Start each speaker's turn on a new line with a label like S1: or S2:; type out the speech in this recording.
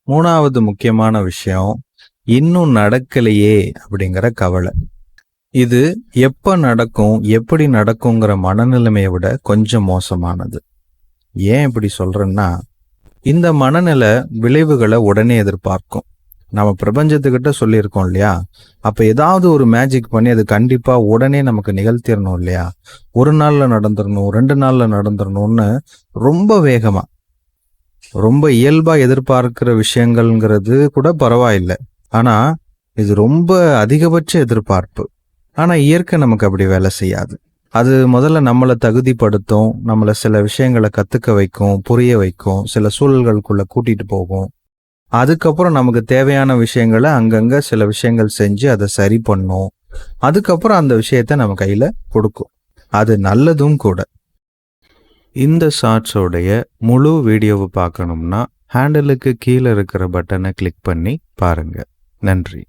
S1: மூணாவது முக்கியமான விஷயம், இன்னும் நடக்கலையே அப்படிங்கிற கவலை. இது எப்ப நடக்கும், எப்படி நடக்குங்கிற மனநிலைமையை விட கொஞ்சம் மோசமானது. ஏன் இப்படி சொல்றேன்னா, இந்த மனநிலை விளைவுகளை உடனே எதிர்பார்க்கும். நம்ம பிரபஞ்சத்துக்கிட்ட சொல்லியிருக்கோம் இல்லையா, அப்ப ஏதாவது ஒரு மேஜிக் பண்ணி அது கண்டிப்பா உடனே நமக்கு நிகழ்த்திடணும் இல்லையா. 1 நாள்ல நடந்துடணும், 2 நாள்ல நடந்துடணும்னு ரொம்ப வேகமா, ரொம்ப இயல்பா எதிர்பார்க்கிற விஷயங்கள்ங்கிறது கூட பரவாயில்லை. ஆனா இது ரொம்ப அதிகபட்ச எதிர்பார்ப்பு. ஆனா இயற்கை நமக்கு அப்படி வேலை செய்யாது. அது முதல்ல நம்மளை தகுதிப்படுத்தும், நம்மளை சில விஷயங்களை கத்துக்க வைக்கும், புரிய வைக்கும், சில சூழல்களுக்குள்ள கூட்டிட்டு போகும். அதுக்கப்புறம் நமக்கு தேவையான விஷயங்களை அங்கங்க சில விஷயங்கள் செஞ்சு அதை சரி பண்ணும். அதுக்கப்புறம் அந்த விஷயத்த நம்ம கையில கொடுக்கும். அது நல்லதும் கூட. இந்த ஷார்ட்ஸோடைய முழு வீடியோவை பார்க்கணும்னா ஹேண்டலுக்கு கீழே இருக்கிற பட்டனை கிளிக் பண்ணி பாருங்க. நன்றி.